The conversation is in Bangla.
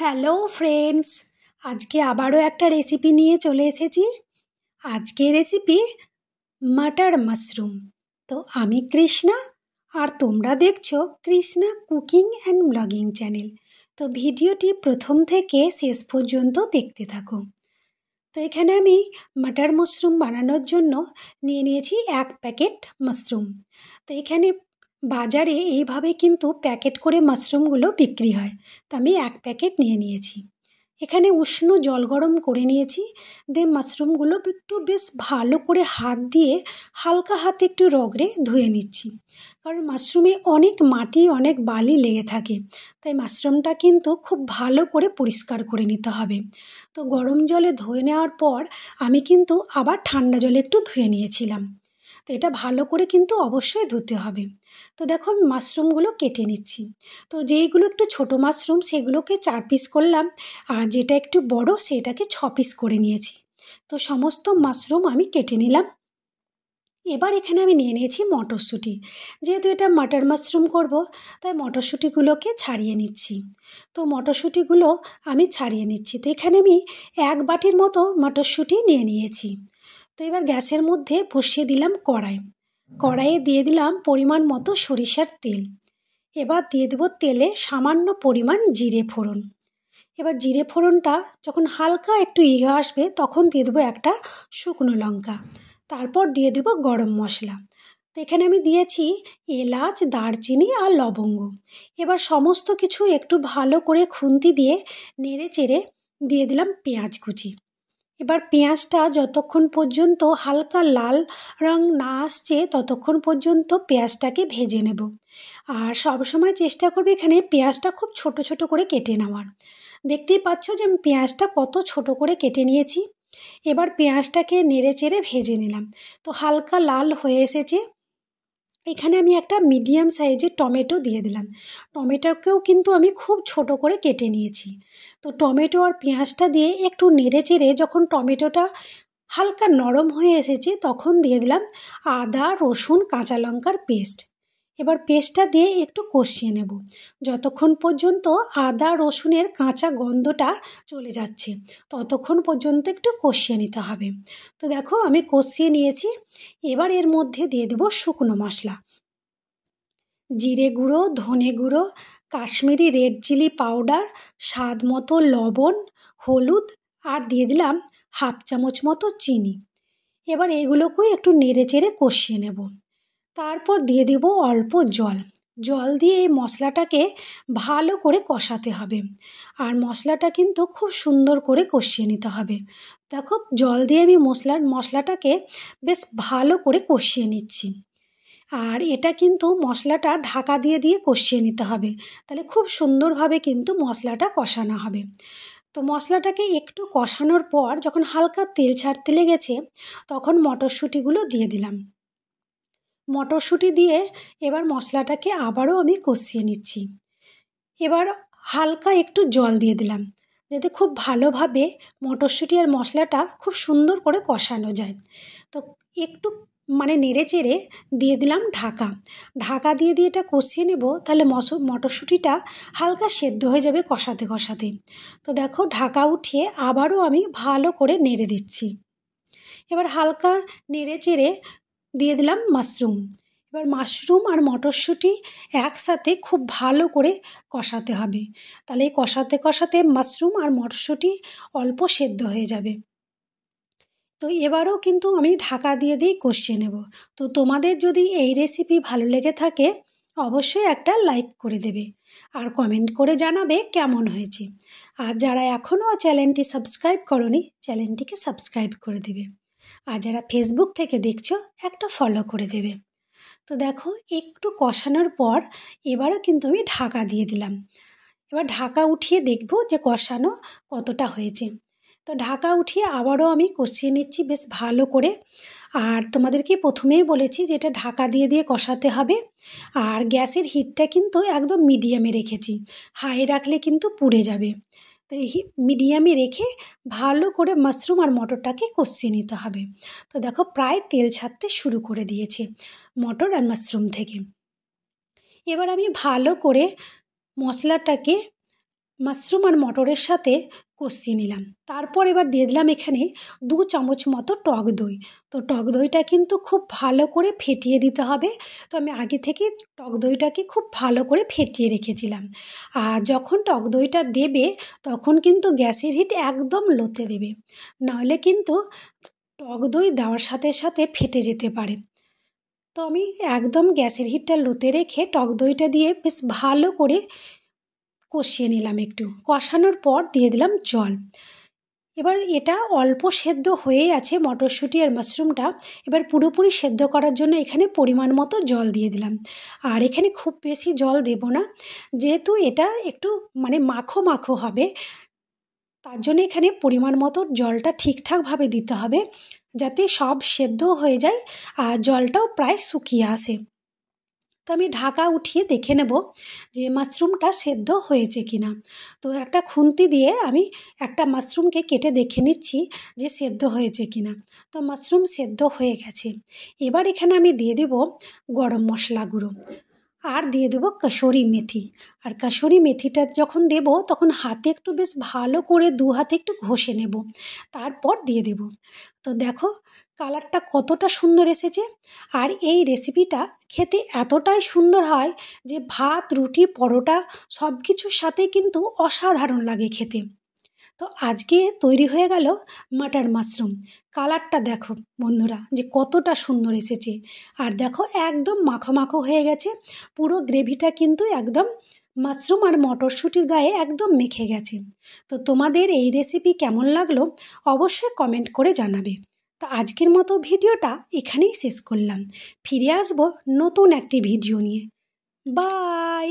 হ্যালো ফ্রেন্ডস, আজকে আবারও একটা রেসিপি নিয়ে চলে এসেছি। আজকের রেসিপি মাটার মাশরুম। তো আমি কৃষ্ণা, আর তোমরা দেখছো Krishna cooking and blogging channel. তো ভিডিওটি প্রথম থেকে শেষ পর্যন্ত দেখতে থাকো। তো এখানে আমি মাটার মাশরুম বানানোর জন্য নিয়ে নিয়েছি 1 প্যাকেট মাশরুম। তো এখানে বাজারে এইভাবে কিন্তু প্যাকেট করে মাশরুমগুলো বিক্রি হয়। তো আমি 1 প্যাকেট নিয়ে নিয়েছি। এখানে উষ্ণ জল গরম করে নিয়েছি। দিয়ে মাশরুমগুলো একটু বেশ ভালো করে হাত দিয়ে হালকা হাতে একটু রগড়ে ধুয়ে নিচ্ছি, কারণ মাশরুমে অনেক মাটি অনেক বালি লেগে থাকে। তাই মাশরুমটা কিন্তু খুব ভালো করে পরিষ্কার করে নিতে হবে। তো গরম জলে ধুয়ে নেওয়ার পর আমি কিন্তু আবার ঠান্ডা জলে একটু ধুয়ে নিয়েছিলাম। তো এটা ভালো করে কিন্তু অবশ্যই ধুতে হবে। তো দেখো আমি মাশরুমগুলো কেটে নিচ্ছি। তো যেইগুলো একটু ছোটো মাশরুম সেগুলোকে 4 পিস করলাম, আর যেটা একটু বড় সেটাকে 6 পিস করে নিয়েছি। তো সমস্ত মাশরুম আমি কেটে নিলাম। এবার এখানে আমি নিয়ে নিয়েছি মটরশুঁটি। যেহেতু এটা মাটার মাশরুম করব, তাই মটরশুঁটিগুলোকে ছাড়িয়ে নিচ্ছি। তো মটরশুঁটিগুলো আমি ছাড়িয়ে নিচ্ছি। তো এখানে আমি 1 বাটির মতো মটরশুঁটি নিয়ে নিয়েছি। তো এবার গ্যাসের মধ্যে বসিয়ে দিলাম কড়াইয়ে দিয়ে দিলাম পরিমাণ মতো সরিষার তেল। এবার দিয়ে দেবো তেলে সামান্য পরিমাণ জিরে ফোড়ন। এবার জিরে ফোড়নটা যখন হালকা একটু আসবে তখন দিয়ে দেবো একটা শুকনো লঙ্কা। তারপর দিয়ে দেবো গরম মশলা। তো এখানে আমি দিয়েছি এলাচ, দারচিনি আর লবঙ্গ। এবার সমস্ত কিছু একটু ভালো করে খুন্তি দিয়ে নেড়ে চেড়ে দিয়ে দিলাম পেঁয়াজ কুচি। এবার পেঁয়াজটা যতক্ষণ পর্যন্ত হালকা লাল রং না আসছে ততক্ষণ পর্যন্ত পেঁয়াজটাকে ভেজে নেব। আর সবসময় চেষ্টা করবে এখানে পেঁয়াজটা খুব ছোট ছোট করে কেটে নেওয়ার। দেখতেই পাচ্ছ যে আমি পেঁয়াজটা কত ছোট করে কেটে নিয়েছি। এবার পেঁয়াজটাকে নেড়ে চেড়ে ভেজে নিলাম। তো হালকা লাল হয়ে এসেছে। এখানে আমি একটা মিডিয়াম সাইজের টমেটো দিয়ে দিলাম। টমেটোকেও কিন্তু আমি খুব ছোট করে কেটে নিয়েছি। তো টমেটো আর পেঁয়াজটা দিয়ে একটু নেড়ে চেড়ে যখন টমেটোটা হালকা নরম হয়ে এসেছে তখন দিয়ে দিলাম আদা, রসুন, কাঁচা লঙ্কার পেস্ট। এবার পেস্টটা দিয়ে একটু কষিয়ে নেব যতক্ষণ পর্যন্ত আদা রসুনের কাঁচা গন্ধটা চলে যাচ্ছে, ততক্ষণ পর্যন্ত একটু কষিয়ে নিতে হবে। তো দেখো আমি কষিয়ে নিয়েছি। এবার এর মধ্যে দিয়ে দেব শুকনো মশলা, জিরে গুঁড়ো, ধনে গুঁড়ো, কাশ্মীরি রেড চিলি পাউডার, স্বাদ মতো লবণ, হলুদ, আর দিয়ে দিলাম 1/2 চামচ মতো চিনি। এবার এগুলোকেও একটু নেড়ে চেড়ে কষিয়ে নেব। তারপর দিয়ে দেব অল্প জল দিয়ে এই মশলাটাকে ভালো করে কষাতে হবে। আর মশলাটা কিন্তু খুব সুন্দর করে কষিয়ে নিতে হবে। দেখো জল দিয়ে আমি মশলাটাকে বেশ ভালো করে কষিয়ে নিচ্ছি। আর এটা কিন্তু মশলাটা ঢাকা দিয়ে দিয়ে কষিয়ে নিতে হবে, তাহলে খুব সুন্দরভাবে কিন্তু মশলাটা কষানো হবে। তো মশলাটাকে একটু কষানোর পর যখন হালকা তেল ছাড়তে লেগেছে তখন মটরশুঁটিগুলো দিয়ে দিলাম। মটরশুঁটি দিয়ে এবার মশলাটাকে আবারও আমি কষিয়ে নিচ্ছি। এবার হালকা একটু জল দিয়ে দিলাম, যাতে খুব ভালোভাবে মটরশুঁটি আর মশলাটা খুব সুন্দর করে কষানো যায়। তো একটু নেড়ে চেড়ে দিয়ে দিলাম ঢাকা দিয়ে দিয়ে এটা কষিয়ে নেব, তাহলে মটরশুঁটিটা হালকা সেদ্ধ হয়ে যাবে কষাতে কষাতে। তো দেখো ঢাকা উঠিয়ে আবারও আমি ভালো করে নেড়ে দিচ্ছি। এবার হালকা নেড়ে চেড়ে দিয়ে দিলাম মাশরুম। এবার মাশরুম আর মটরশুঁটি একসাথে খুব ভালো করে কষাতে হবে, তাহলে এই কষাতে কষাতে মাশরুম আর মটরশুঁটি অল্প সেদ্ধ হয়ে যাবে। তো এবারও কিন্তু আমি ঢাকা দিয়ে দিয়েই কষিয়ে নেব। তো তোমাদের যদি এই রেসিপি ভালো লেগে থাকে অবশ্যই একটা লাইক করে দেবে আর কমেন্ট করে জানাবে কেমন হয়েছে। আর যারা এখনও চ্যানেলটি সাবস্ক্রাইব করোনি চ্যানেলটিকে সাবস্ক্রাইব করে দেবে। আর যারা ফেসবুক থেকে দেখছো একটা ফলো করে দেবে। তো দেখো একটু কষানোর পর এবারও কিন্তু আমি ঢাকা দিয়ে দিলাম। এবার ঢাকা উঠিয়ে দেখব যে কষানো কতটা হয়েছে। তো ঢাকা উঠিয়ে আবারও আমি কষিয়ে নিচ্ছি বেশ ভালো করে। আর তোমাদেরকে প্রথমেই বলেছি যে এটা ঢাকা দিয়ে দিয়ে কষাতে হবে। আর গ্যাসের হিটটা কিন্তু একদম মিডিয়ামে রেখেছি, হাই রাখলে কিন্তু পুড়ে যাবে। তো এই মিডিয়ামে রেখে ভালো করে মাশরুম আর মটরটাকে কষিয়ে নিতে হবে। তো দেখো প্রায় তেল ছাড়তে শুরু করে দিয়েছে মটর আর মাশরুম থেকে। এবার আমি ভালো করে মশলাটাকে মাশরুম আর মটরের সাথে কষিয়ে নিলাম। তারপর এবার দিয়ে দিলাম এখানে 2 চামচ মতো টক দই। তো টক দইটা কিন্তু খুব ভালো করে ফেটিয়ে দিতে হবে। তো আমি আগে থেকে টক দইটাকে খুব ভালো করে ফেটিয়ে রেখেছিলাম। আর যখন টক দইটা দেবে তখন কিন্তু গ্যাসের হিট একদম লোতে দেবে, নাহলে কিন্তু টক দই দেওয়ার সাথে সাথে ফেটে যেতে পারে। তো আমি একদম গ্যাসের হিটটা লোতে রেখে টক দইটা দিয়ে বেশ ভালো করে কষিয়ে নিলাম। একটু কষানোর পর দিয়ে দিলাম জল। এবার এটা অল্প সেদ্ধ হয়েই আছে মটরশুঁটি আর মাশরুমটা। এবার পুরোপুরি সেদ্ধ করার জন্য এখানে পরিমাণ মতো জল দিয়ে দিলাম। আর এখানে খুব বেশি জল দেব না, যেহেতু এটা একটু মানে মাখো মাখো হবে, তার জন্য এখানে পরিমাণ মতো জলটা ঠিকঠাকভাবে দিতে হবে, যাতে সব সেদ্ধ হয়ে যায় আর জলটাও প্রায় শুকিয়ে আসে। তো আমি ঢাকা উঠিয়ে দেখে নেব যে মাশরুমটা সেদ্ধ হয়েছে কিনা। তো একটা খুন্তি দিয়ে আমি একটা মাশরুমকে কেটে দেখে নিচ্ছি যে সেদ্ধ হয়েছে কিনা। তো মাশরুম সেদ্ধ হয়ে গেছে। এবার এখানে আমি দিয়ে দেব গরম মশলা গুঁড়ো, আর দিয়ে দেবো কাসুরি মেথি। আর কাসুরি মেথিটা যখন দেব তখন হাতে একটু বেশ ভালো করে 2 হাতে একটু ঘষে নেব, তারপর দিয়ে দেব। তো দেখো কালারটা কতটা সুন্দর এসেছে। আর এই রেসিপিটা খেতে এতটাই সুন্দর হয় যে ভাত, রুটি, পরোটা সব কিছুর সাথে কিন্তু অসাধারণ লাগে খেতে। তো আজকে তৈরি হয়ে গেল মাটার মাশরুম। কালারটা দেখো বন্ধুরা যে কতটা সুন্দর এসেছে। আর দেখো একদম মাখো মাখো হয়ে গেছে, পুরো গ্রেভিটা কিন্তু একদম মাশরুম আর মটরশুঁটির গায়ে একদম মেখে গেছে। তো তোমাদের এই রেসিপি কেমন লাগলো অবশ্যই কমেন্ট করে জানাবে। তো আজকের মতো ভিডিওটা এখানেই শেষ করলাম। ফিরে আসবো নতুন একটি ভিডিও নিয়ে। বাই।